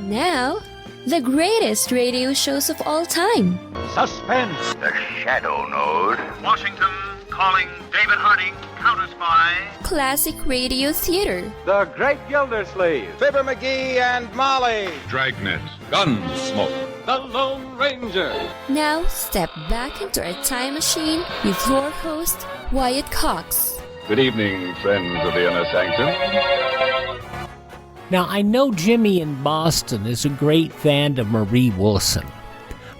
Now, the greatest radio shows of all time. Suspense. The Shadow Node. Washington calling David Harding, Countess by Classic radio theater. The Great Gildersleeve. Fibber McGee and Molly. Dragnet. Gunsmoke. The Lone Ranger. Now, step back into our time machine with your host, Wyatt Cox. Good evening, friends of the Inner Sanctum. Now, I know Jimmy in Boston is a great fan of Marie Wilson,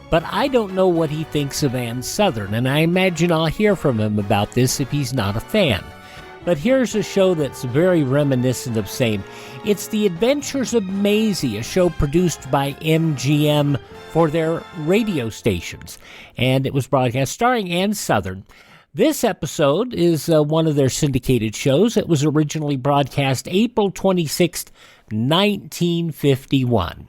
but I don't know what he thinks of Ann Sothern, and I imagine I'll hear from him about this if he's not a fan. But here's a show that's very reminiscent of same. It's The Adventures of Maisie, a show produced by MGM for their radio stations, and it was broadcast starring Ann Sothern. This episode is one of their syndicated shows. It was originally broadcast April 26th, 1951.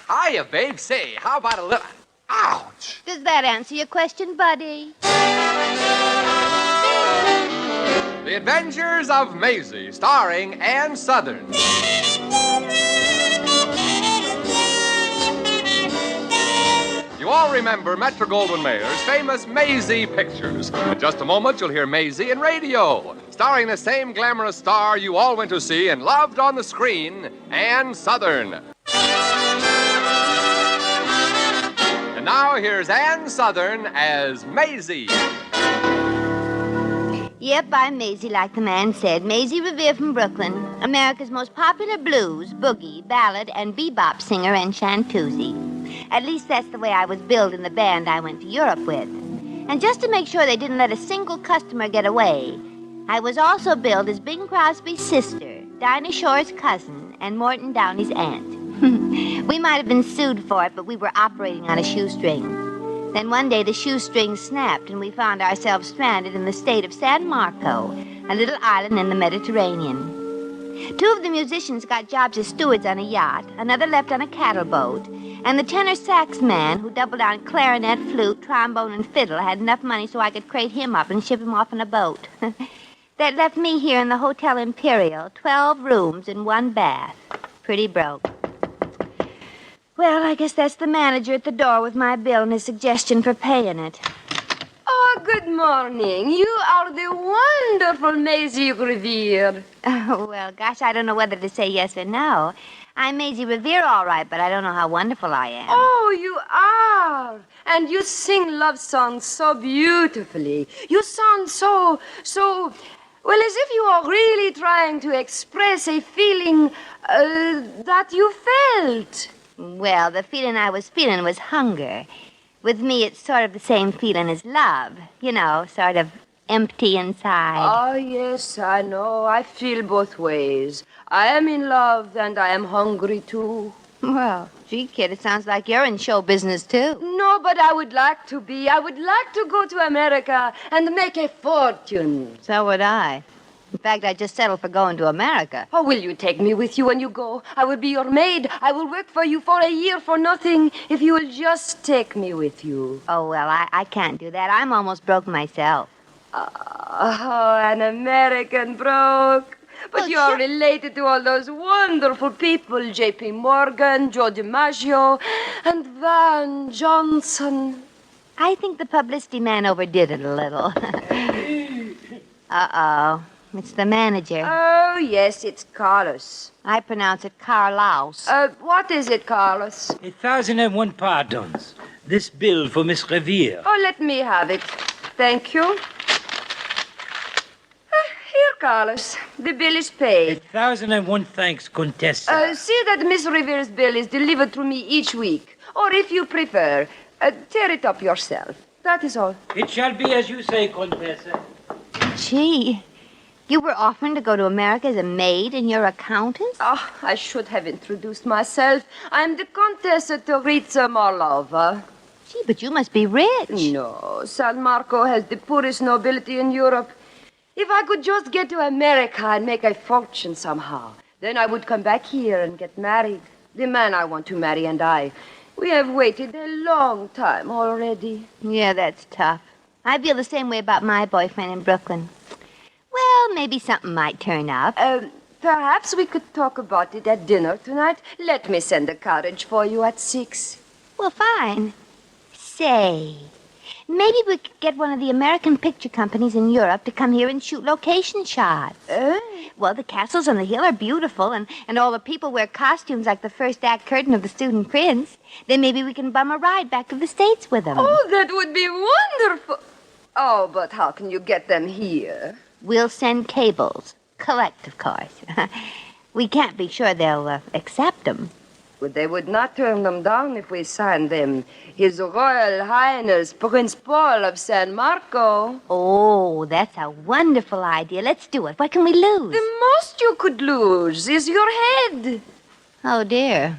Hiya, babe. Say, how about a little... Ouch! Does that answer your question, buddy? The Adventures of Maisie, starring Ann Sothern. You all remember Metro-Goldwyn-Mayer's famous Maisie pictures. In just a moment, you'll hear Maisie in radio, starring the same glamorous star you all went to see and loved on the screen, Ann Sothern. And now here's Ann Sothern as Maisie. Yep, I'm Maisie, like the man said. Maisie Revere from Brooklyn, America's most popular blues, boogie, ballad, and bebop singer and chanteuse. At least that's the way I was billed in the band I went to Europe with. And just to make sure they didn't let a single customer get away, I was also billed as Bing Crosby's sister, Dinah Shore's cousin, and Morton Downey's aunt. We might have been sued for it, but we were operating on a shoestring. Then one day the shoestring snapped and we found ourselves stranded in the state of San Marco, a little island in the Mediterranean. Two of the musicians got jobs as stewards on a yacht, another left on a cattle boat, and the tenor sax man, who doubled on clarinet, flute, trombone, and fiddle, had enough money so I could crate him up and ship him off on a boat. That left me here in the Hotel Imperial, 12 rooms and 1 bath. Pretty broke. Well, I guess that's the manager at the door with my bill and his suggestion for paying it. Oh, good morning. You are the wonderful Maisie Revere. Oh, well, gosh, I don't know whether to say yes or no. I'm Maisie Revere, all right, but I don't know how wonderful I am. Oh, you are. And you sing love songs so beautifully. You sound so, well, as if you are really trying to express a feeling that you felt. Well, the feeling I was feeling was hunger. With me, it's sort of the same feeling as love. You know, sort of empty inside. Oh, yes, I know. I feel both ways. I am in love, and I am hungry, too. Well, gee, kid, it sounds like you're in show business, too. No, but I would like to be. I would like to go to America and make a fortune. So would I. In fact, I just settled for going to America. Oh, will you take me with you when you go? I will be your maid. I will work for you for a year for nothing if you will just take me with you. Oh, well, I can't do that. I'm almost broke myself. Oh, an American broke. But you are related to all those wonderful people, J.P. Morgan, Joe DiMaggio, and Van Johnson. I think the publicity man overdid it a little. Uh-oh. It's the manager. Oh, yes, it's Carlos. I pronounce it Carlos. What is it, Carlos? 1,001 pardons. This bill for Miss Revere. Oh, let me have it. Thank you. Here, Carlos. The bill is paid. 1,001 thanks, Countess. See that Miss Revere's bill is delivered to me each week. Or if you prefer, tear it up yourself. That is all. It shall be as you say, Countess. Gee, you were offering to go to America as a maid and you're a countess? Oh, I should have introduced myself. I'm the Countess Teresa Marlova. Gee, but you must be rich. No, San Marco has the poorest nobility in Europe. If I could just get to America and make a fortune somehow, then I would come back here and get married. The man I want to marry and I. We have waited a long time already. Yeah, that's tough. I feel the same way about my boyfriend in Brooklyn. Well, maybe something might turn up. Perhaps we could talk about it at dinner tonight. Let me send a carriage for you at 6. Well, fine. Say, maybe we could get one of the American picture companies in Europe to come here and shoot location shots. Well, the castles on the hill are beautiful, and all the people wear costumes like the first act curtain of The Student Prince. Then maybe we can bum a ride back to the States with them. Oh, that would be wonderful. Oh, but how can you get them here? We'll send cables. Collect, of course. We can't be sure they'll accept them. Well, they would not turn them down if we signed them. His Royal Highness Prince Paul of San Marco. Oh, that's a wonderful idea. Let's do it. What can we lose? The most you could lose is your head. Oh, dear.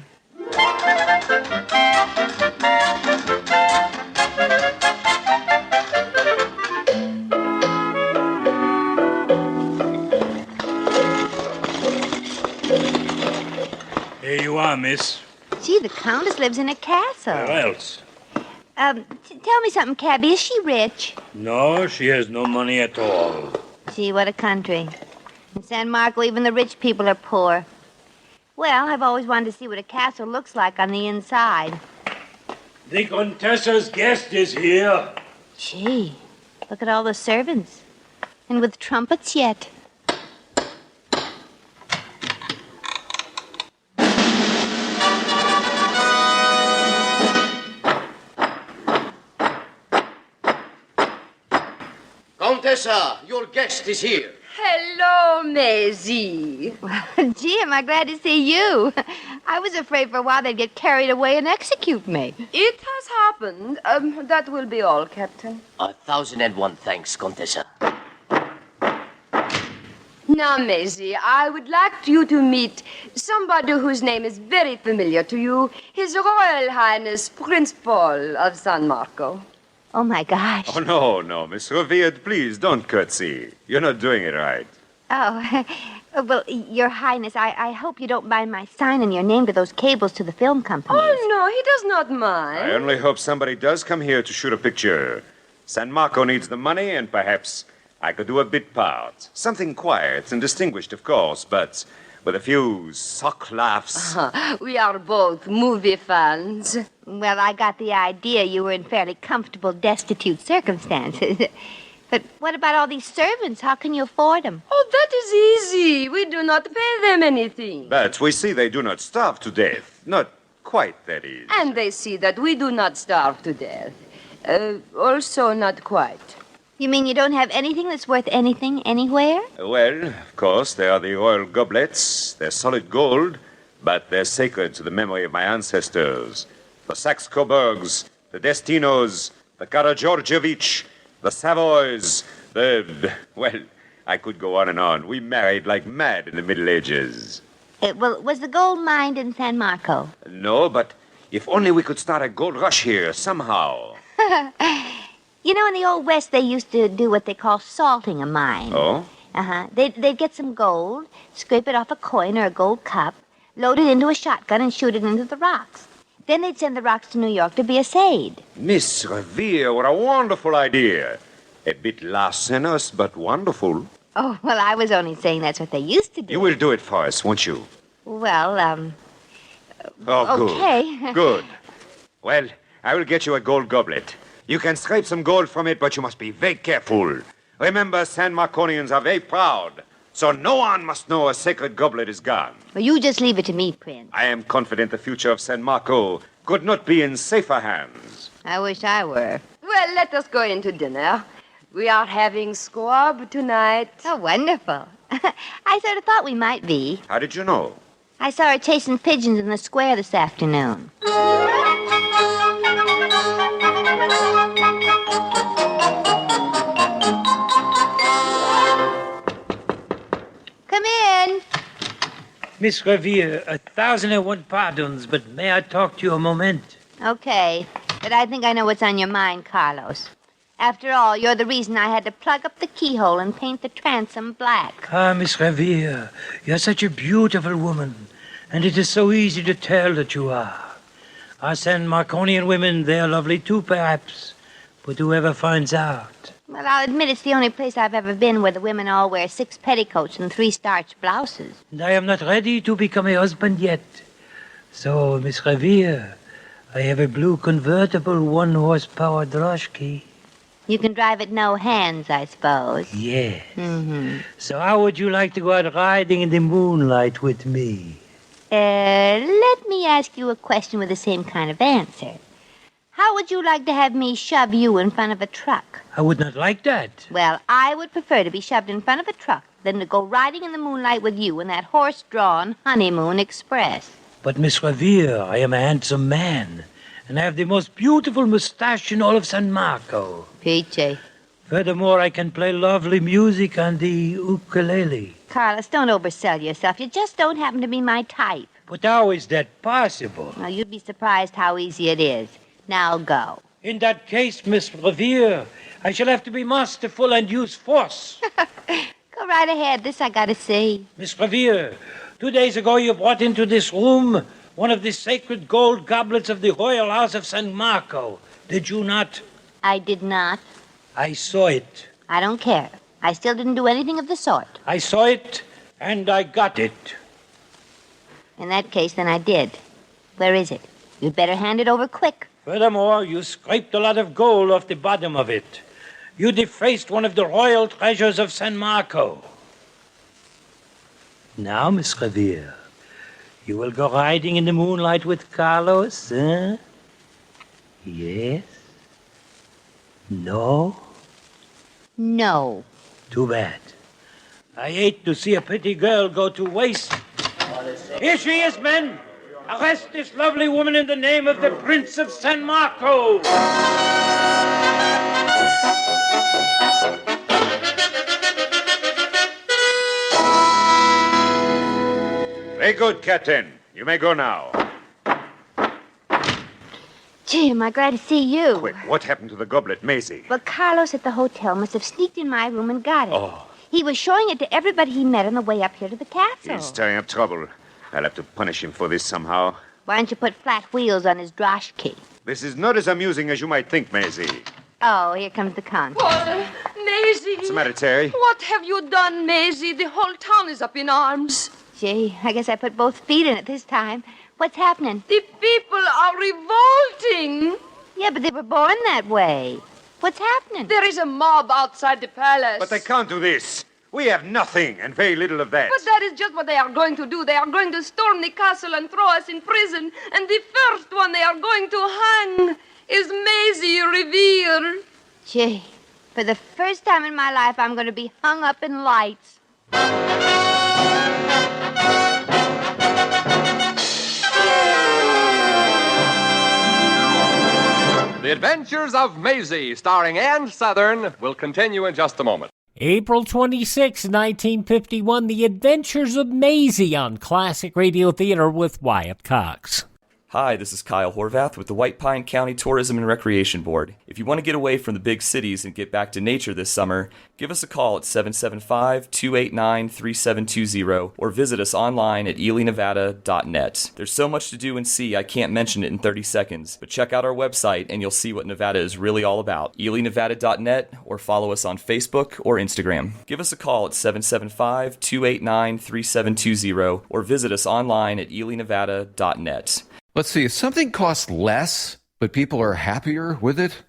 Here you are, miss. Gee, the countess lives in a castle. Where else? Tell me something, Cabby. Is she rich? No, she has no money at all. Gee, what a country. In San Marco, even the rich people are poor. Well, I've always wanted to see what a castle looks like on the inside. The countess's guest is here. Gee, look at all the servants. And with trumpets yet. Countessa, your guest is here. Hello, Maisie. Gee, am I glad to see you. I was afraid for a while they'd get carried away and execute me. It has happened. That will be all, Captain. 1,001 thanks, Countessa. Now, Maisie, I would like you to meet somebody whose name is very familiar to you, His Royal Highness Prince Paul of San Marco. Oh, my gosh. Oh, no, Miss Revered, please don't curtsy. You're not doing it right. Oh, well, Your Highness, I hope you don't mind my signing your name to those cables to the film companies. Oh, no, he does not mind. I only hope somebody does come here to shoot a picture. San Marco needs the money, and perhaps I could do a bit part. Something quiet and distinguished, of course, but with a few sock laughs. We are both movie fans. Well, I got the idea you were in fairly comfortable, destitute circumstances. But what about all these servants? How can you afford them? Oh, that is easy. We do not pay them anything. But we see they do not starve to death. Not quite, that is. And they see that we do not starve to death. Also not quite. You mean you don't have anything that's worth anything anywhere? Well, of course, there are the royal goblets. They're solid gold, but they're sacred to the memory of my ancestors. The Saxe-Coburgs, the Destinos, the Karageorgievich, the Savoys, well, I could go on and on. We married like mad in the Middle Ages. Well, was the gold mined in San Marco? No, but if only we could start a gold rush here somehow. You know, in the Old West, they used to do what they call salting a mine. Oh? They'd get some gold, scrape it off a coin or a gold cup, load it into a shotgun, and shoot it into the rocks. Then they'd send the rocks to New York to be assayed. Miss Revere, what a wonderful idea. A bit larcenous, but wonderful. Oh, well, I was only saying that's what they used to do. You will do it for us, won't you? Well, Oh, good. Okay. Good. Well, I will get you a gold goblet. You can scrape some gold from it, but you must be very careful. Remember, San Marconians are very proud, so no one must know a sacred goblet is gone. Well, you just leave it to me, Prince. I am confident the future of San Marco could not be in safer hands. I wish I were. Well, let us go into dinner. We are having squab tonight. Oh, wonderful. I sort of thought we might be. How did you know? I saw her chasing pigeons in the square this afternoon. Come in. Miss Revere, 1,001 pardons, but may I talk to you a moment? Okay, but I think I know what's on your mind, Carlos. After all, you're the reason I had to plug up the keyhole and paint the transom black. Ah, Miss Revere, you're such a beautiful woman, and it is so easy to tell that you are. Our San Marconian women, they are lovely too, perhaps, but whoever finds out? Well, I'll admit it's the only place I've ever been where the women all wear 6 petticoats and 3 starched blouses. And I am not ready to become a husband yet. So, Miss Revere, I have a blue convertible 1-horsepower droshky. You can drive it no hands, I suppose. Yes. Mm-hmm. So how would you like to go out riding in the moonlight with me? Let me ask you a question with the same kind of answer. How would you like to have me shove you in front of a truck? I would not like that. Well, I would prefer to be shoved in front of a truck than to go riding in the moonlight with you in that horse-drawn honeymoon express. But, Miss Revere, I am a handsome man, and I have the most beautiful mustache in all of San Marco. Peachy. Furthermore, I can play lovely music on the ukulele. Carlos, don't oversell yourself. You just don't happen to be my type. But how is that possible? Now, you'd be surprised how easy it is. Now go. In that case, Miss Revere, I shall have to be masterful and use force. Go right ahead. This I gotta see. Miss Revere, 2 days ago you brought into this room one of the sacred gold goblets of the Royal House of San Marco. Did you not? I did not. I saw it. I don't care. I still didn't do anything of the sort. I saw it, and I got it. In that case, then I did. Where is it? You'd better hand it over quick. Furthermore, you scraped a lot of gold off the bottom of it. You defaced one of the royal treasures of San Marco. Now, Miss Revere, you will go riding in the moonlight with Carlos, eh? Yes? No? No. Too bad. I hate to see a pretty girl go to waste. Here she is, men! Arrest this lovely woman in the name of the Prince of San Marco! Very good, Captain. You may go now. Gee, am I glad to see you. Quick, what happened to the goblet, Maisie? Well, Carlos at the hotel must have sneaked in my room and got it. Oh. He was showing it to everybody he met on the way up here to the castle. He's stirring up trouble. I'll have to punish him for this somehow. Why don't you put flat wheels on his droshky? This is not as amusing as you might think, Maisie. Oh, here comes the countess. Maisie. What's the matter, Terry? What have you done, Maisie? The whole town is up in arms. Gee, I guess I put both feet in it this time. What's happening? The people are revolting. Yeah, but they were born that way. What's happening? There is a mob outside the palace. But they can't do this. We have nothing, and very little of that. But that is just what they are going to do. They are going to storm the castle and throw us in prison. And the first one they are going to hang is Maisie Revere. Gee, for the first time in my life, I'm going to be hung up in lights. The Adventures of Maisie, starring Ann Southern, will continue in just a moment. April 26, 1951, The Adventures of Maisie on Classic Radio Theater with Wyatt Cox. Hi, this is Kyle Horvath with the White Pine County Tourism and Recreation Board. If you want to get away from the big cities and get back to nature this summer, give us a call at 775-289-3720 or visit us online at elinevada.net. There's so much to do and see I can't mention it in 30 seconds, but check out our website and you'll see what Nevada is really all about. elinevada.net or follow us on Facebook or Instagram. Give us a call at 775-289-3720 or visit us online at elinevada.net. Let's see, if something costs less, but people are happier with it,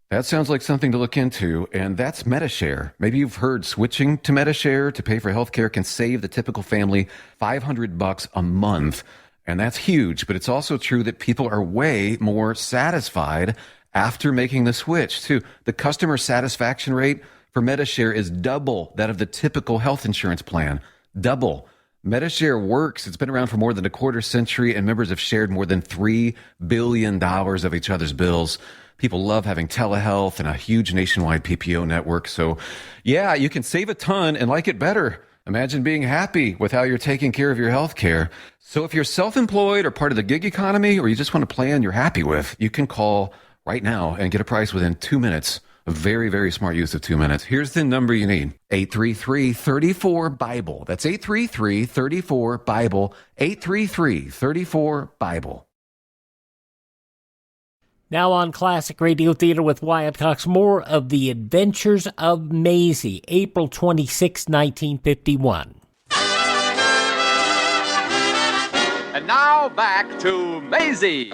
that sounds like something to look into, and that's MediShare. Maybe you've heard switching to MediShare to pay for healthcare can save the typical family $500 a month, and that's huge, but it's also true that people are way more satisfied after making the switch, too. The customer satisfaction rate for MediShare is double that of the typical health insurance plan. Double. MediShare works. It's been around for more than a quarter century, and members have shared more than $3 billion of each other's bills. People love having telehealth and a huge nationwide PPO network. So, yeah, you can save a ton and like it better. Imagine being happy with how you're taking care of your health care. So if you're self-employed or part of the gig economy, or you just want a plan you're happy with, you can call right now and get a price within 2 minutes. A very, very smart use of 2 minutes. Here's the number you need. 833-34-BIBLE. That's 833-34-BIBLE. 833-34-BIBLE. Now on Classic Radio Theater with Wyatt Cox, more of the Adventures of Maisie, April 26, 1951. And now back to Maisie.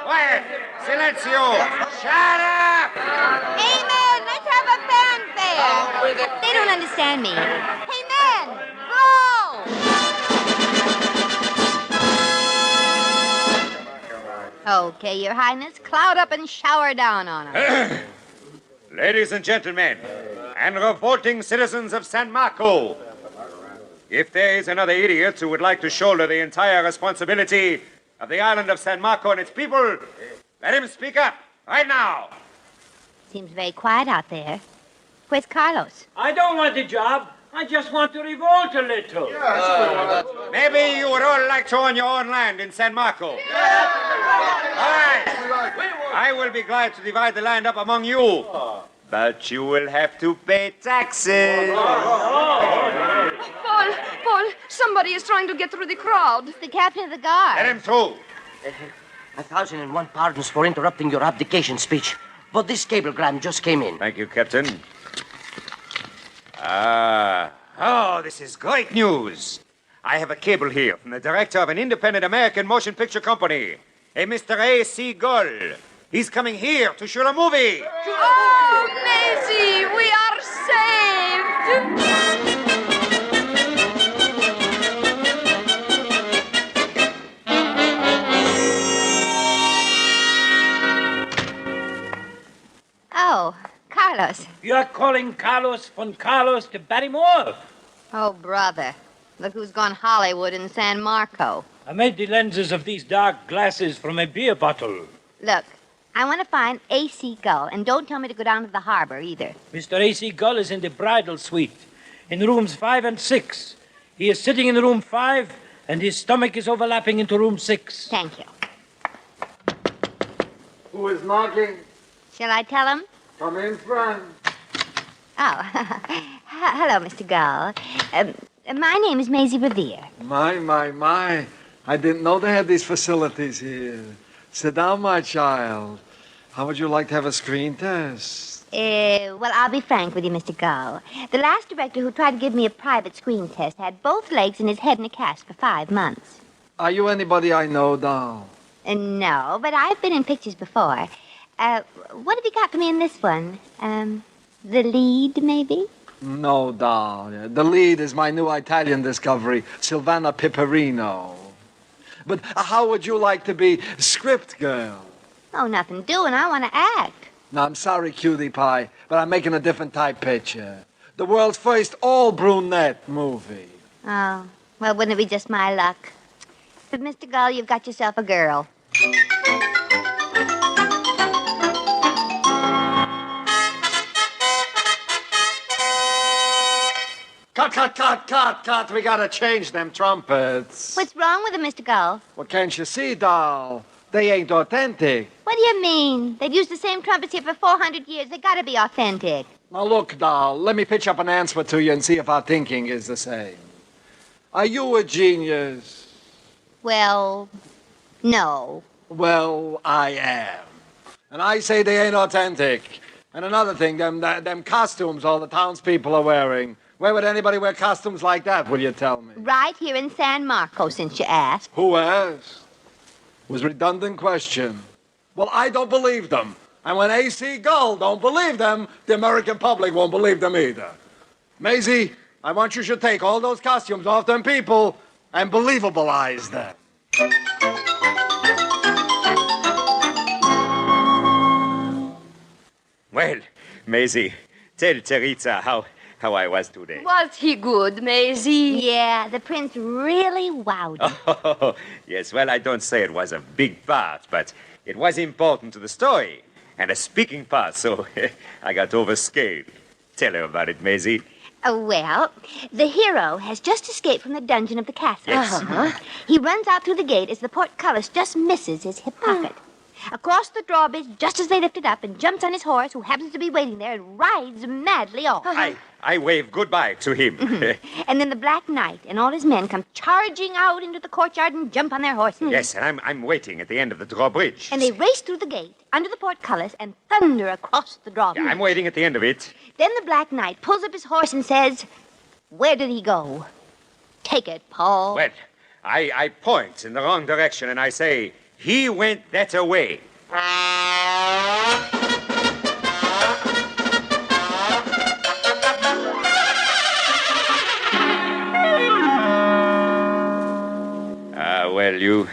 Quiet! Silenzio! Shut up! Amen! Let's have a fanfare! They don't understand me. Hey, men! Blow! Okay, Your Highness, cloud up and shower down on us. Ladies and gentlemen, and revolting citizens of San Marco, if there is another idiot who would like to shoulder the entire responsibility of the island of San Marco and its people, let him speak up right now. Seems very quiet out there. Where's Carlos? I don't want a job. I just want to revolt a little. Maybe you would all like to own your own land in San Marco. All right. I will be glad to divide the land up among you. But you will have to pay taxes. Paul, somebody is trying to get through the crowd. It's the captain of the guard. Let him through. 1,001 pardons for interrupting your abdication speech. But this cablegram just came in. Thank you, Captain. This is great news. I have a cable here from the director of an independent American motion picture company, a Mr. A.C. Gull. He's coming here to shoot a movie. Oh, Maisie, we are saved. Oh, Carlos. You're calling Carlos von Carlos to Barrymore? Oh, brother. Look who's gone Hollywood in San Marco. I made the lenses of these dark glasses from a beer bottle. Look, I want to find A.C. Gull, and don't tell me to go down to the harbor either. Mr. A.C. Gull is in the bridal suite, in rooms 5 and 6. He is sitting in room 5, and his stomach is overlapping into room 6. Thank you. Who is knocking? Shall I tell him? Come in, friend. Oh, hello, Mr. Gull. My name is Maisie Revere. My. I didn't know they had these facilities here. Sit down, my child. How would you like to have a screen test? Well, I'll be frank with you, Mr. Gull. The last director who tried to give me a private screen test had both legs and his head in a cast for 5 months. Are you anybody I know, doll? No, but I've been in pictures before. What have you got for me in this one? The lead, maybe? No, doll. The lead is my new Italian discovery, Silvana Piperino. But how would you like to be script girl? Oh, nothing doing. I want to act. No, I'm sorry, cutie pie, but I'm making a different type picture. The world's first all-brunette movie. Oh, well, wouldn't it be just my luck? But, Mr. Gull, you've got yourself a girl. Cut. We gotta change them trumpets. What's wrong with them, Mr. Gull? Well, can't you see, doll? They ain't authentic. What do you mean? They've used the same trumpets here for 400 years. They gotta be authentic. Now, look, doll, let me pitch up an answer to you and see if our thinking is the same. Are you a genius? Well, no. Well, I am. And I say they ain't authentic. And another thing, them costumes all the townspeople are wearing. Where would anybody wear costumes like that, will you tell me? Right here in San Marco, since you asked. Who asked? Was a redundant question. Well, I don't believe them. And when A.C. Gull don't believe them, the American public won't believe them either. Maisie, I want you to take all those costumes off them people and believableize them. Well, Maisie, tell Teresa how I was today. Was he good, Maisie? Yeah, the prince really wowed me. Oh, yes, well, I don't say it was a big part, but it was important to the story. And a speaking part, so I got overscaled. Tell her about it, Maisie. Well, the hero has just escaped from the dungeon of the castle. Yes. He runs out through the gate as the portcullis just misses his hip pocket. across the drawbridge just as they lift it up, and jumps on his horse, who happens to be waiting there, and rides madly off. I wave goodbye to him. And then the Black Knight and all his men come charging out into the courtyard and jump on their horses. Yes, and I'm waiting at the end of the drawbridge. And they race through the gate, under the portcullis, and thunder across the drawbridge. Yeah, I'm waiting at the end of it. Then the Black Knight pulls up his horse and says, "Where did he go? Take it, Paul." Well, I point in the wrong direction and I say, "He went that way." Well, you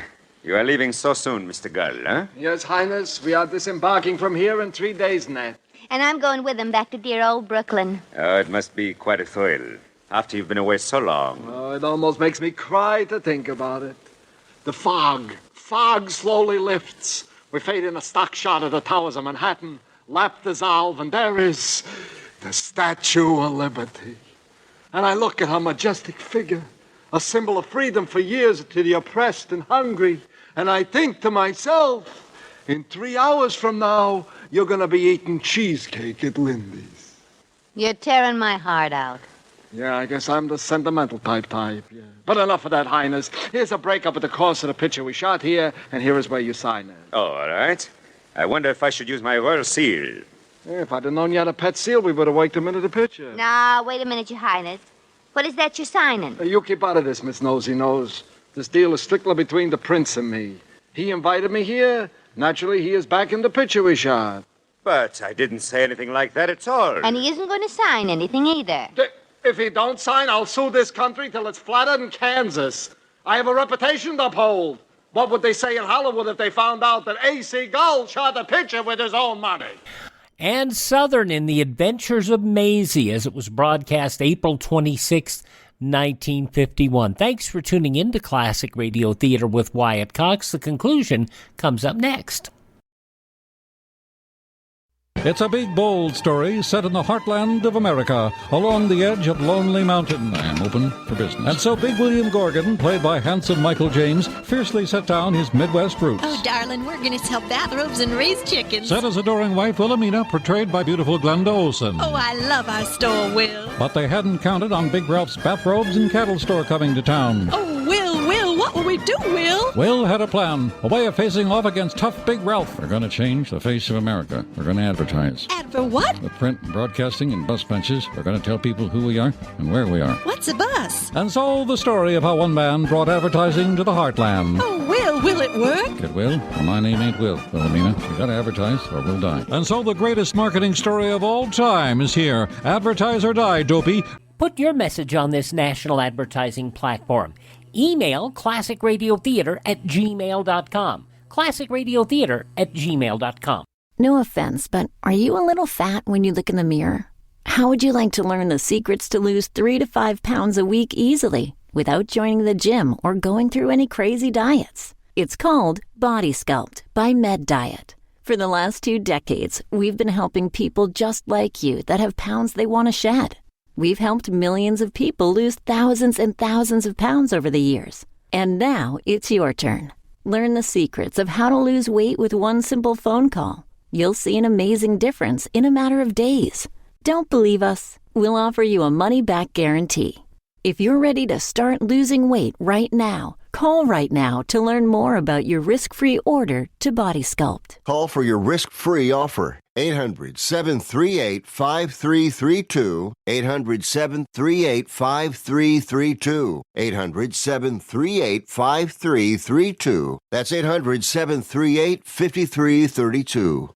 are leaving so soon, Mr. Gull, huh? Yes, Highness. We are disembarking from here in 3 days net. And I'm going with him back to dear old Brooklyn. Oh, it must be quite a thrill. After you've been away so long. Oh, it almost makes me cry to think about it. The fog slowly lifts. We fade in a stock shot of the towers of Manhattan, lap dissolve, and there is the Statue of Liberty. And I look at her majestic figure, a symbol of freedom for years to the oppressed and hungry. And I think to myself, in 3 hours from now, you're going to be eating cheesecake at Lindy's. You're tearing my heart out. Yeah, I guess I'm the sentimental type, yeah. But enough of that, Highness. Here's a breakup of the course of the picture we shot here, and here is where you sign it. Oh, all right. I wonder if I should use my royal seal. Yeah, if I'd have known you had a pet seal, we would have waited a minute of the picture. Now, wait a minute, Your Highness. What is that you're signing? You keep out of this, Miss Nosy Nose. This deal is strictly between the prince and me. He invited me here. Naturally, he is back in the picture we shot. But I didn't say anything like that at all. And he isn't going to sign anything either. If he don't sign, I'll sue this country till it's flatter than Kansas. I have a reputation to uphold. What would they say in Hollywood if they found out that A.C. Gull shot the picture with his own money? And Southern in The Adventures of Maisie, as it was broadcast April 26, 1951. Thanks for tuning in to Classic Radio Theater with Wyatt Cox. The conclusion comes up next. It's a big, bold story set in the heartland of America, along the edge of Lonely Mountain. I am open for business. And so Big William Gorgon, played by handsome Michael James, fiercely set down his Midwest roots. Oh, darling, we're going to sell bathrobes and raise chickens. Set his adoring wife, Wilhelmina, portrayed by beautiful Glenda Olsen. Oh, I love our store, Will. But they hadn't counted on Big Ralph's bathrobes and cattle store coming to town. Oh, Will, what will we do, Will? Will had a plan, a way of facing off against tough Big Ralph. We're going to change the face of America. We're going to advertise. Adver what? With print, broadcasting, and bus benches, we're going to tell people who we are and where we are. What's a bus? And so the story of how one man brought advertising to the heartland. Oh, will it work? It will. Well, my name ain't Will, Wilhelmina. You got to advertise or we'll die. And so the greatest marketing story of all time is here. Advertise or die, dopey. Put your message on this national advertising platform. Email classicradiotheater@gmail.com. classicradiotheater@gmail.com. No offense, but are you a little fat when you look in the mirror? How would you like to learn the secrets to lose 3 to 5 pounds a week easily without joining the gym or going through any crazy diets? It's called Body Sculpt by Med Diet. For the last 2 decades, we've been helping people just like you that have pounds they want to shed. We've helped millions of people lose thousands and thousands of pounds over the years. And now it's your turn. Learn the secrets of how to lose weight with one simple phone call. You'll see an amazing difference in a matter of days. Don't believe us? We'll offer you a money-back guarantee. If you're ready to start losing weight right now, call right now to learn more about your risk-free order to Body Sculpt. Call for your risk-free offer. 800-738-5332. 800-738-5332. 800-738-5332. That's 800-738-5332.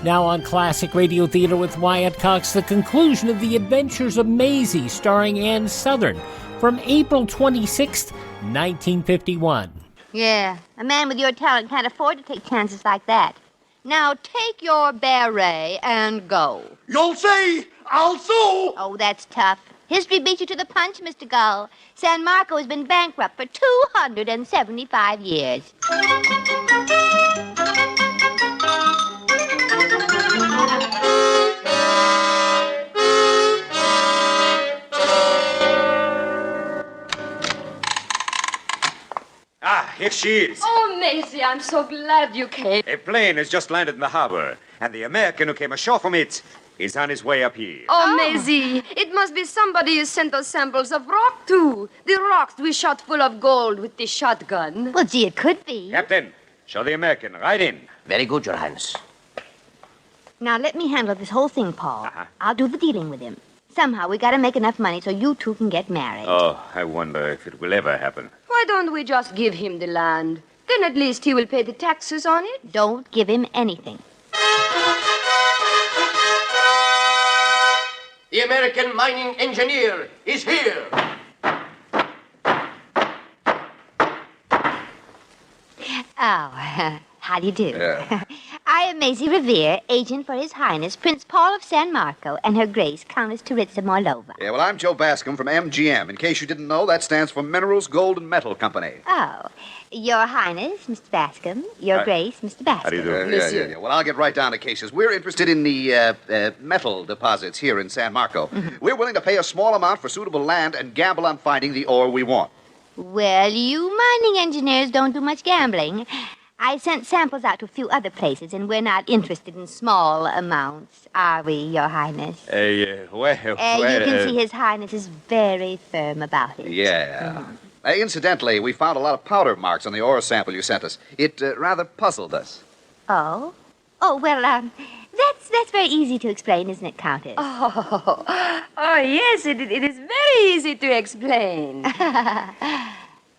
Now on Classic Radio Theater with Wyatt Cox, the conclusion of The Adventures of Maisie, starring Ann Southern, from April 26th, 1951. Yeah, a man with your talent can't afford to take chances like that. Now take your beret and go. You'll see! I'll sue! Oh, that's tough. History beats you to the punch, Mr. Gull. San Marco has been bankrupt for 275 years. Ah, here she is. Oh, Maisie, I'm so glad you came. A plane has just landed in the harbor, and the American who came ashore from it is on his way up here. Oh, Maisie, it must be somebody who sent us samples of rock, too. The rocks we shot full of gold with the shotgun. Well, gee, it could be. Captain, show the American right in. Very good, Your Highness. Now, let me handle this whole thing, Paul. I'll do the dealing with him. Somehow, we gotta make enough money so you two can get married. Oh, I wonder if it will ever happen. Why don't we just give him the land? Then at least he will pay the taxes on it. Don't give him anything. The American mining engineer is here. Oh, how do you do? Yeah. I am Maisie Revere, agent for His Highness Prince Paul of San Marco and Her Grace Countess Teresa Morlova. Yeah, well, I'm Joe Bascom from MGM. In case you didn't know, that stands for Minerals, Gold, and Metal Company. Oh, Your Highness, Mr. Bascom. Your Grace, Mr. Bascom. How do you do? Yeah. Well, I'll get right down to cases. We're interested in the metal deposits here in San Marco. We're willing to pay a small amount for suitable land and gamble on finding the ore we want. Well, you mining engineers don't do much gambling. I sent samples out to a few other places, and we're not interested in small amounts, are we, Your Highness? You can see His Highness is very firm about it. Yeah. Incidentally, we found a lot of powder marks on the ore sample you sent us. It rather puzzled us. Oh? Oh, well, that's very easy to explain, isn't it, Countess? Oh, yes, it is very easy to explain.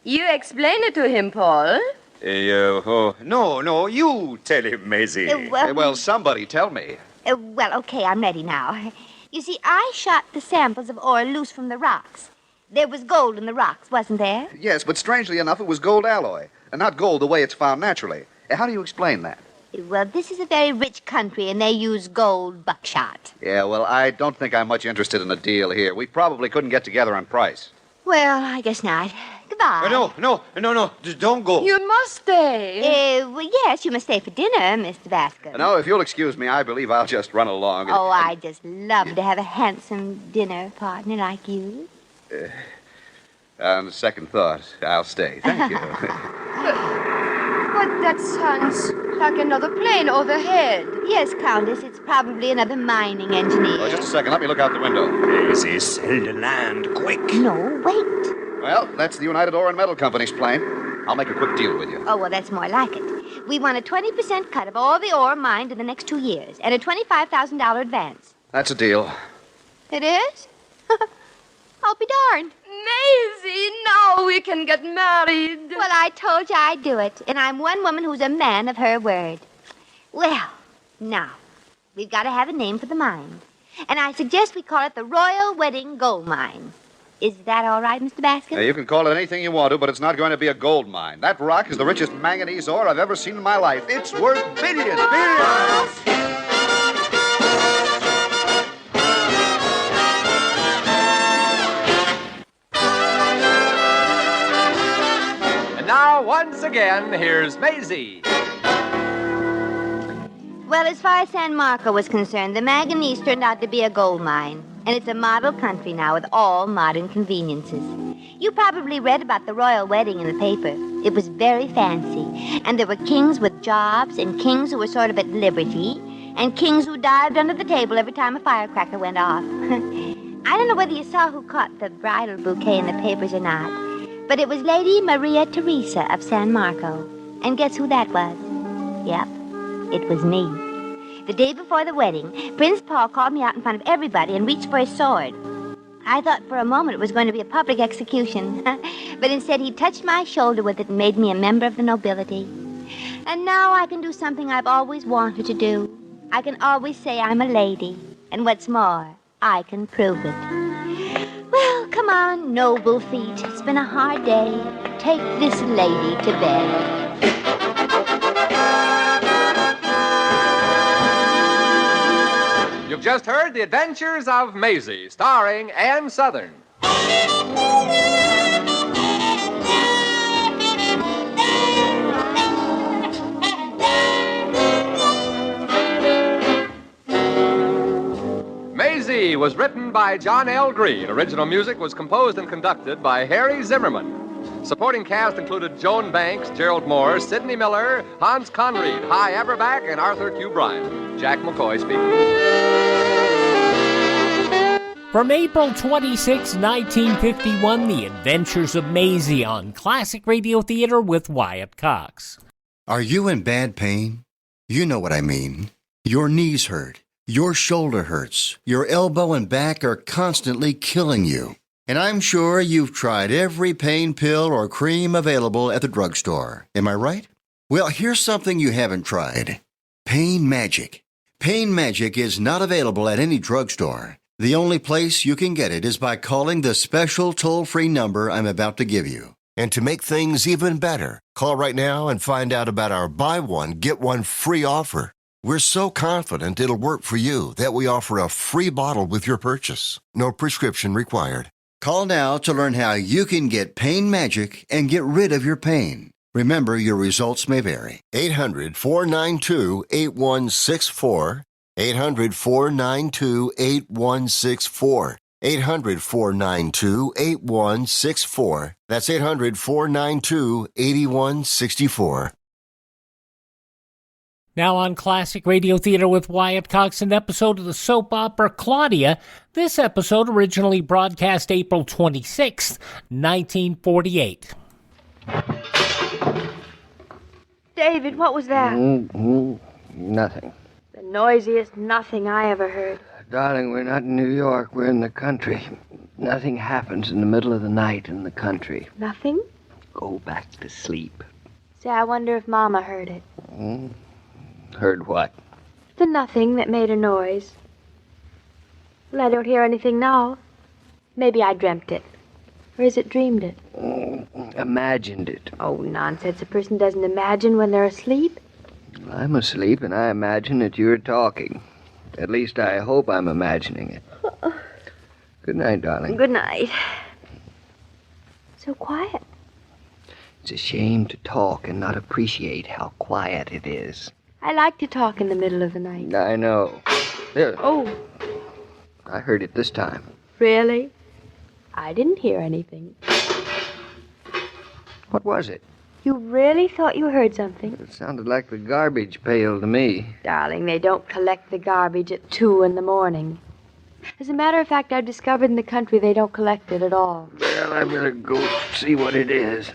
You explain it to him, Paul. No, you tell him, Maisie. Well, somebody tell me. Well, okay, I'm ready now. You see, I shot the samples of ore loose from the rocks. There was gold in the rocks, wasn't there? Yes, but strangely enough, it was gold alloy, and not gold the way it's found naturally. How do you explain that? Well, this is a very rich country, and they use gold buckshot. Yeah, well, I don't think I'm much interested in a deal here. We probably couldn't get together on price. Well, I guess not. Goodbye. No, just don't go. You must stay. Well, yes, you must stay for dinner, Mr. Bascom. No, if you'll excuse me, I believe I'll just run along. Oh, I just love to have a handsome dinner partner like you. On second thought, I'll stay. Thank you. But that sounds like another plane overhead. Yes, Countess, it's probably another mining engineer. Oh, just a second, let me look out the window. Maisie, sell the land, quick. No, wait. Well, that's the United Ore and Metal Company's plane. I'll make a quick deal with you. Oh, well, that's more like it. We want a 20% cut of all the ore mined in the next 2 years, and a $25,000 advance. That's a deal. It is? I'll be darned. Maisie, now we can get married. Well, I told you I'd do it, and I'm one woman who's a man of her word. Well, now, we've got to have a name for the mine, and I suggest we call it the Royal Wedding Gold Mine. Is that all right, Mr. Bascom? You can call it anything you want to, but it's not going to be a gold mine. That rock is the richest manganese ore I've ever seen in my life. It's worth billions. And now, once again, here's Maisie. Well, as far as San Marco was concerned, the manganese turned out to be a gold mine. And it's a model country now with all modern conveniences. You probably read about the royal wedding in the paper. It was very fancy. And there were kings with jobs and kings who were sort of at liberty and kings who dived under the table every time a firecracker went off. I don't know whether you saw who caught the bridal bouquet in the papers or not, but it was Lady Maria Teresa of San Marco. And guess who that was? Yep, it was me. The day before the wedding, Prince Paul called me out in front of everybody and reached for his sword. I thought for a moment it was going to be a public execution, but instead he touched my shoulder with it and made me a member of the nobility. And now I can do something I've always wanted to do. I can always say I'm a lady, and what's more, I can prove it. Well, come on, noble feet. It's been a hard day. Take this lady to bed. You've just heard The Adventures of Maisie, starring Ann Sothern. Maisie was written by John L. Green. Original music was composed and conducted by Harry Zimmerman. Supporting cast included Joan Banks, Gerald Moore, Sidney Miller, Hans Conried, Hy Averback, and Arthur Q. Bryan. Jack McCoy speaking. From April 26, 1951, The Adventures of Maisie on Classic Radio Theater with Wyatt Cox. Are you in bad pain? You know what I mean. Your knees hurt. Your shoulder hurts. Your elbow and back are constantly killing you. And I'm sure you've tried every pain pill or cream available at the drugstore. Am I right? Well, here's something you haven't tried. Pain Magic. Pain Magic is not available at any drugstore. The only place you can get it is by calling the special toll-free number I'm about to give you. And to make things even better, call right now and find out about our buy one, get one free offer. We're so confident it'll work for you that we offer a free bottle with your purchase. No prescription required. Call now to learn how you can get Pain Magic and get rid of your pain. Remember, your results may vary. 800-492-8164. 800-492-8164. 800-492-8164. That's 800-492-8164. Now on Classic Radio Theater with Wyatt Cox, an episode of the soap opera Claudia. This episode originally broadcast April 26, 1948. David, what was that? Nothing. The noisiest nothing I ever heard. Darling, we're not in New York. We're in the country. Nothing happens in the middle of the night in the country. Nothing? Go back to sleep. Say, I wonder if Mama heard it. Heard what? The nothing that made a noise. Well, I don't hear anything now. Maybe I dreamt it. Or is it dreamed it? Imagined it. Oh, nonsense. A person doesn't imagine when they're asleep. I'm asleep and I imagine that you're talking. At least I hope I'm imagining it. Good night, darling. Good night. So quiet. It's a shame to talk and not appreciate how quiet it is. I like to talk in the middle of the night. I know. There. Oh. I heard it this time. Really? I didn't hear anything. What was it? You really thought you heard something? It sounded like the garbage pail to me. Darling, they don't collect the garbage at 2 in the morning. As a matter of fact, I've discovered in the country they don't collect it at all. Well, I better go see what it is.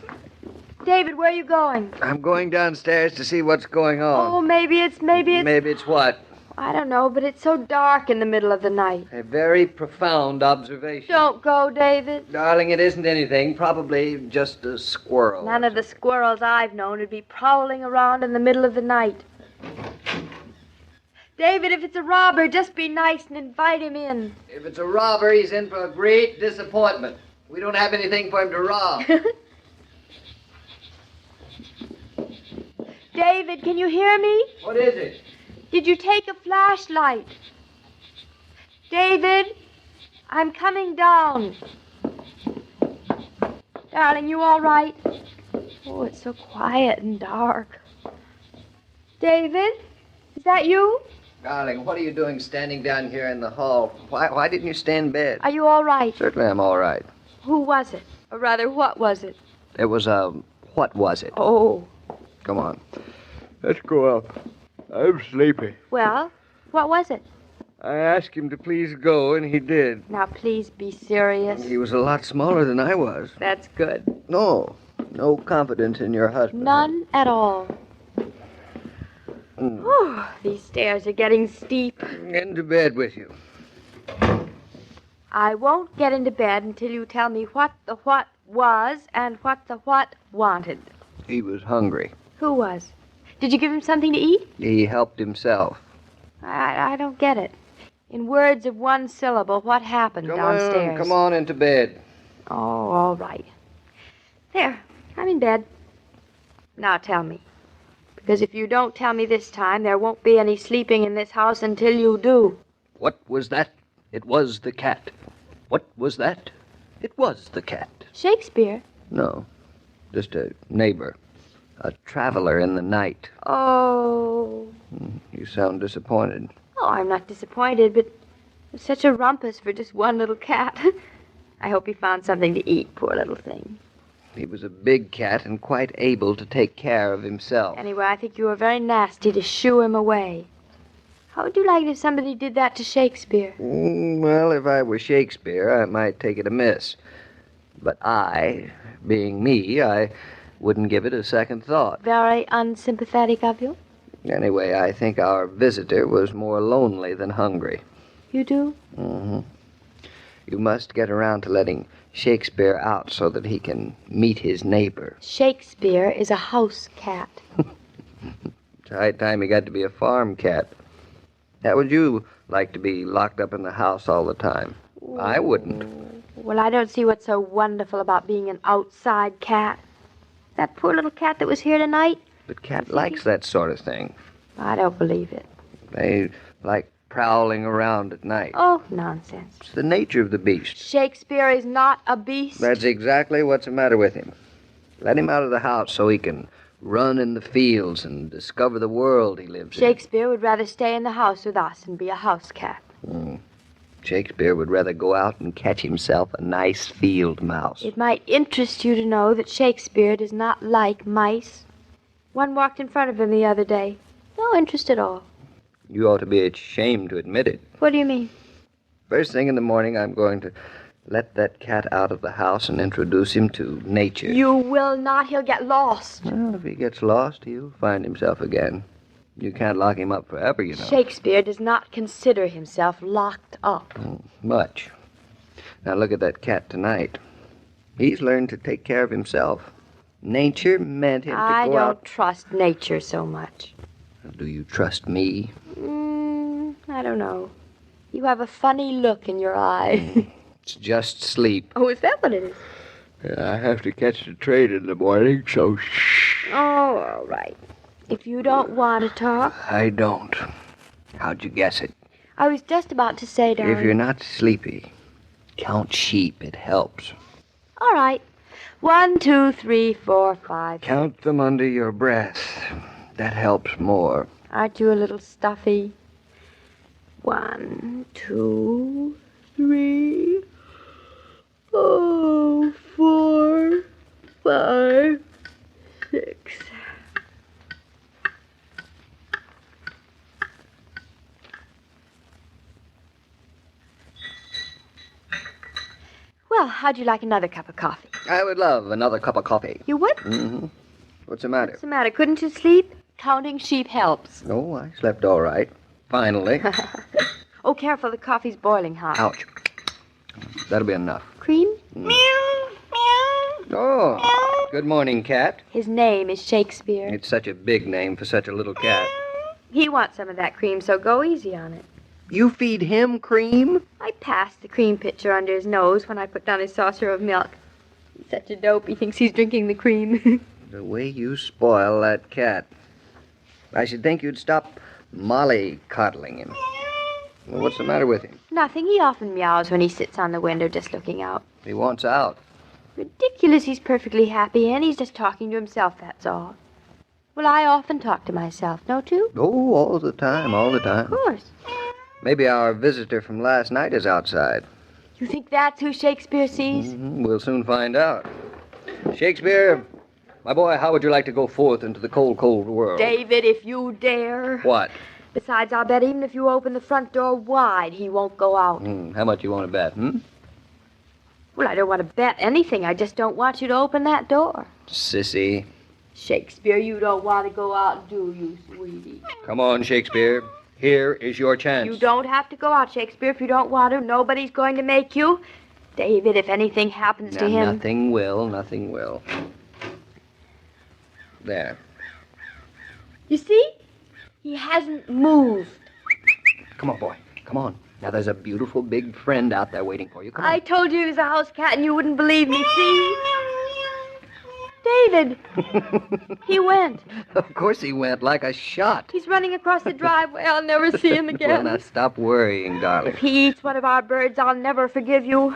David, where are you going? I'm going downstairs to see what's going on. Oh, maybe it's... Maybe it's what? I don't know, but it's so dark in the middle of the night. A very profound observation. Don't go, David. Darling, it isn't anything. Probably just a squirrel. None of the squirrels I've known would be prowling around in the middle of the night. David, if it's a robber, just be nice and invite him in. If it's a robber, he's in for a great disappointment. We don't have anything for him to rob. David, can you hear me? What is it? Did you take a flashlight? David, I'm coming down. Darling, you all right? Oh, it's so quiet and dark. David, is that you? Darling, what are you doing standing down here in the hall? Why didn't you stay in bed? Are you all right? Certainly I'm all right. Who was it? Or rather, what was it? It was what was it? Oh. Come on. Let's go up. I'm sleepy. Well, what was it? I asked him to please go, and he did. Now, please be serious. He was a lot smaller than I was. That's good. No confidence in your husband. None at all. Whew, these stairs are getting steep. Into bed with you. I won't get into bed until you tell me what the what was and what the what wanted. He was hungry. Who was? Did you give him something to eat? He helped himself. I don't get it. In words of one syllable, what happened downstairs? Come on into bed. Oh, all right. There, I'm in bed. Now tell me. Because if you don't tell me this time, there won't be any sleeping in this house until you do. What was that? It was the cat. What was that? It was the cat. Shakespeare? No, just a neighbor. A traveler in the night. Oh. You sound disappointed. Oh, I'm not disappointed, but it's such a rumpus for just one little cat. I hope he found something to eat, poor little thing. He was a big cat and quite able to take care of himself. Anyway, I think you were very nasty to shoo him away. How would you like it if somebody did that to Shakespeare? Well, if I were Shakespeare, I might take it amiss. But I, being me, I wouldn't give it a second thought. Very unsympathetic of you. Anyway, I think our visitor was more lonely than hungry. You do? Mm-hmm. You must get around to letting Shakespeare out so that he can meet his neighbor. Shakespeare is a house cat. It's high time he got to be a farm cat. How would you like to be locked up in the house all the time? I wouldn't. Well, I don't see what's so wonderful about being an outside cat. That poor little cat that was here tonight. But cat likes that sort of thing. I don't believe it. They like prowling around at night. Oh, nonsense. It's the nature of the beast. Shakespeare is not a beast. That's exactly what's the matter with him. Let him out of the house so he can run in the fields and discover the world he lives in. Shakespeare would rather stay in the house with us and be a house cat. Shakespeare would rather go out and catch himself a nice field mouse. It might interest you to know that Shakespeare does not like mice. One walked in front of him the other day. No interest at all. You ought to be ashamed to admit it. What do you mean? First thing in the morning, I'm going to let that cat out of the house and introduce him to nature. You will not. He'll get lost. Well, if he gets lost, he'll find himself again. You can't lock him up forever, you know. Shakespeare does not consider himself locked up. Much. Now look at that cat tonight. He's learned to take care of himself. Nature meant him to go out. I don't trust nature so much. Do you trust me? I don't know. You have a funny look in your eye. It's just sleep. Oh, is that what it is? I have to catch the train in the morning, so shh. Oh, all right. If you don't want to talk. I don't. How'd you guess it? I was just about to say, darling. If you're not sleepy, count sheep. It helps. All right. 1, 2, 3, 4, 5. Count them under your breath. That helps more. Aren't you a little stuffy? 1, 2, 3. 4, 5, 6. Well, how'd you like another cup of coffee? I would love another cup of coffee. You would? Mm-hmm. What's the matter? What's the matter? Couldn't you sleep? Counting sheep helps. Oh, I slept all right. Finally. Oh, careful, the coffee's boiling hot. Ouch. That'll be enough. Cream? Oh, good morning, cat. His name is Shakespeare. It's such a big name for such a little cat. He wants some of that cream, so go easy on it. You feed him cream? I passed the cream pitcher under his nose when I put down his saucer of milk. He's such a dope, he thinks he's drinking the cream. The way you spoil that cat. I should think you'd stop molly-coddling him. Well, what's the matter with him? Nothing. He often meows when he sits on the window just looking out. He wants out. Ridiculous. He's perfectly happy, and he's just talking to himself, that's all. Well, I often talk to myself, don't you? Oh, all the time, all the time. Of course. Maybe our visitor from last night is outside. You think that's who Shakespeare sees? Mm-hmm. We'll soon find out. Shakespeare, my boy, how would you like to go forth into the cold, cold world? David, if you dare. What? Besides, I'll bet even if you open the front door wide, he won't go out. How much you want to bet, Well, I don't want to bet anything. I just don't want you to open that door. Sissy. Shakespeare, you don't want to go out, do you, sweetie? Come on, Shakespeare. Here is your chance. You don't have to go out, Shakespeare, if you don't want to. Nobody's going to make you. David, if anything happens to him... Nothing will, nothing will. There. You see? He hasn't moved. Come on, boy. Come on. Now, there's a beautiful big friend out there waiting for you. Come on. I told you he was a house cat and you wouldn't believe me, see? David! He went. Of course he went, like a shot. He's running across the driveway. I'll never see him again. Well, now, stop worrying, darling. If he eats one of our birds, I'll never forgive you.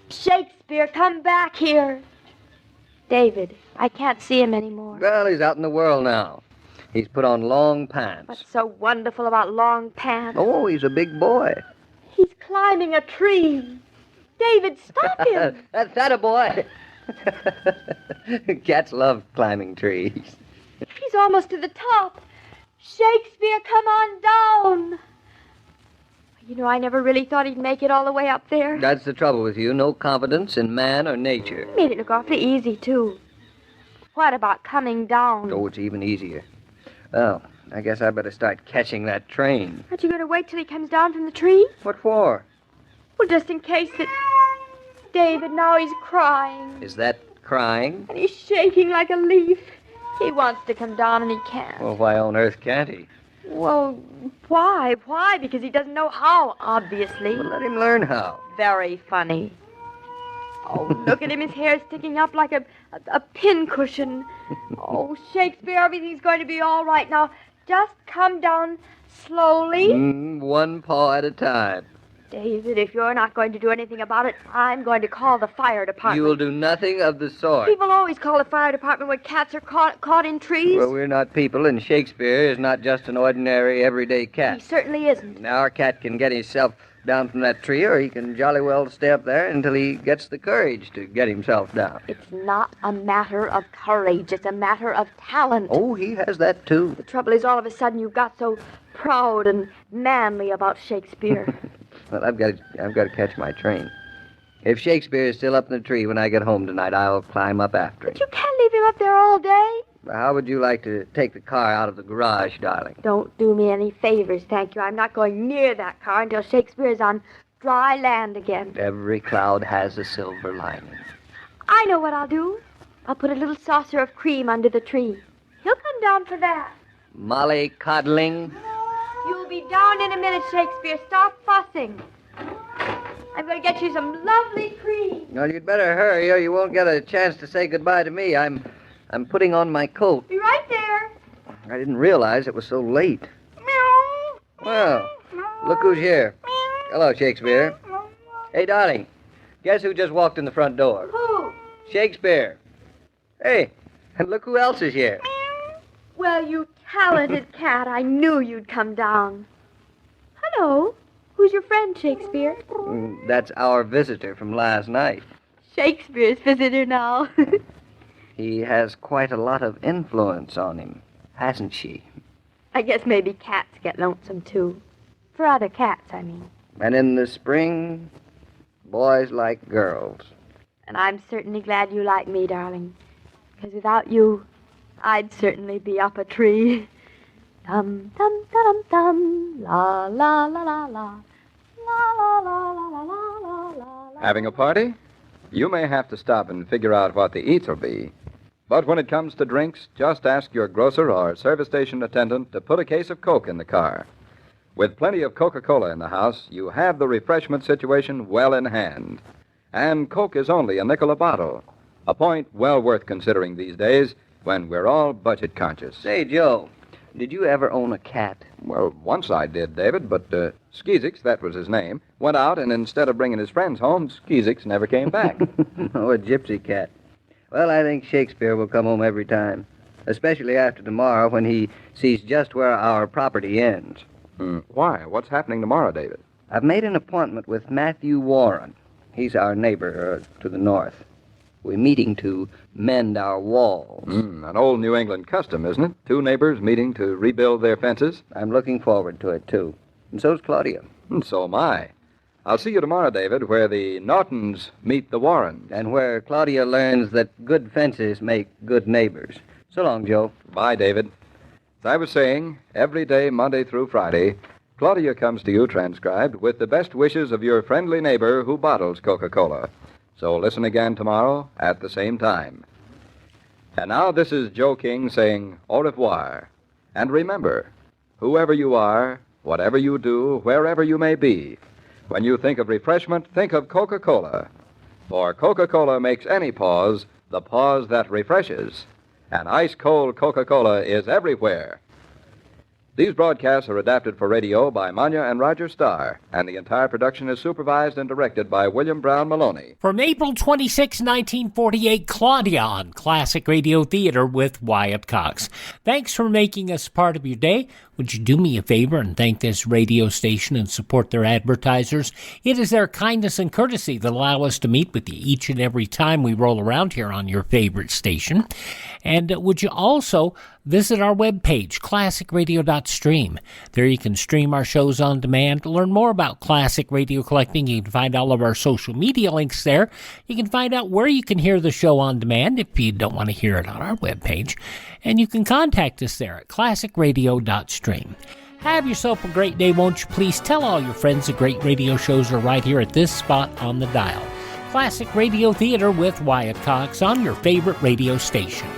Shakespeare, come back here. David, I can't see him anymore. Well, he's out in the world now. He's put on long pants. What's so wonderful about long pants? Oh, he's a big boy. He's climbing a tree. David, stop him. That's that a boy. Cats love climbing trees. He's almost to the top. Shakespeare, come on down. You know, I never really thought he'd make it all the way up there. That's the trouble with you. No confidence in man or nature. Made it look awfully easy, too. What about coming down? Oh, it's even easier. Well, I guess I better start catching that train. Aren't you going to wait till he comes down from the tree? What for? Well, just in case that... David, now he's crying. Is that crying? And he's shaking like a leaf. He wants to come down and he can't. Well, why on earth can't he? Well, why? Why? Because he doesn't know how, obviously. Well, let him learn how. Very funny. Oh, look at him. His hair's sticking up like a pincushion. Oh, Shakespeare, everything's going to be all right now. Just come down slowly. One paw at a time. David, if you're not going to do anything about it, I'm going to call the fire department. You will do nothing of the sort. People always call the fire department when cats are caught in trees. Well, we're not people, and Shakespeare is not just an ordinary, everyday cat. He certainly isn't. Now, our cat can get himself down from that tree, or he can jolly well stay up there until he gets the courage to get himself down. It's not a matter of courage. It's a matter of talent. Oh, he has that, too. The trouble is, all of a sudden, you got so proud and manly about Shakespeare. Well, I've got to catch my train. If Shakespeare is still up in the tree when I get home tonight, I'll climb up after him. But you can't leave him up there all day. How would you like to take the car out of the garage, darling? Don't do me any favors, thank you. I'm not going near that car until Shakespeare is on dry land again. Every cloud has a silver lining. I know what I'll do. I'll put a little saucer of cream under the tree. He'll come down for that. Molly coddling. You'll be down in a minute, Shakespeare. Stop fussing. I'm going to get you some lovely cream. Well, you'd better hurry or you won't get a chance to say goodbye to me. I'm putting on my coat. Be right there. I didn't realize it was so late. Well, look who's here. Hello, Shakespeare. Hey, darling, guess who just walked in the front door? Who? Shakespeare. Hey, and look who else is here. Well, you talented cat, I knew you'd come down. Hello. Who's your friend, Shakespeare? That's our visitor from last night. Shakespeare's visitor now. He has quite a lot of influence on him, hasn't she? I guess maybe cats get lonesome, too. For other cats, I mean. And in the spring, boys like girls. And I'm certainly glad you like me, darling. Because without you, I'd certainly be up a tree. Dum, dum, dum, dum, la, la, la, la, la. La, la, la, la, la, la, la, la. Having a party? You may have to stop and figure out what the eats will be. But when it comes to drinks, just ask your grocer or service station attendant to put a case of Coke in the car. With plenty of Coca-Cola in the house, you have the refreshment situation well in hand. And Coke is only a nickel a bottle. A point well worth considering these days when we're all budget conscious. Say, Joe, did you ever own a cat? Well, once I did, David, but Skeezix, that was his name, went out and instead of bringing his friends home, Skeezix never came back. Oh, a gypsy cat. Well, I think Shakespeare will come home every time, especially after tomorrow when he sees just where our property ends. Why? What's happening tomorrow, David? I've made an appointment with Matthew Warren. He's our neighbor to the north. We're meeting to mend our walls. An old New England custom, isn't it? Two neighbors meeting to rebuild their fences. I'm looking forward to it, too. And so's Claudia. And so am I. I'll see you tomorrow, David, where the Nortons meet the Warrens. And where Claudia learns that good fences make good neighbors. So long, Joe. Bye, David. As I was saying, every day, Monday through Friday, Claudia comes to you transcribed with the best wishes of your friendly neighbor who bottles Coca-Cola. So listen again tomorrow at the same time. And now this is Joe King saying au revoir. And remember, whoever you are, whatever you do, wherever you may be, when you think of refreshment, think of Coca-Cola. For Coca-Cola makes any pause the pause that refreshes. And ice-cold Coca-Cola is everywhere. These broadcasts are adapted for radio by Manya and Roger Starr, and the entire production is supervised and directed by William Brown Maloney. From April 26, 1948, Claudia on Classic Radio Theater with Wyatt Cox. Thanks for making us part of your day. Would you do me a favor and thank this radio station and support their advertisers? It is their kindness and courtesy that allow us to meet with you each and every time we roll around here on your favorite station. And would you also visit our webpage, classicradio.stream. There you can stream our shows on demand, learn more about classic radio collecting. You can find all of our social media links there. You can find out where you can hear the show on demand if you don't want to hear it on our webpage. And you can contact us there at classicradio.stream. Have yourself a great day, won't you please? Tell all your friends the great radio shows are right here at this spot on the dial. Classic Radio Theater with Wyatt Cox on your favorite radio station.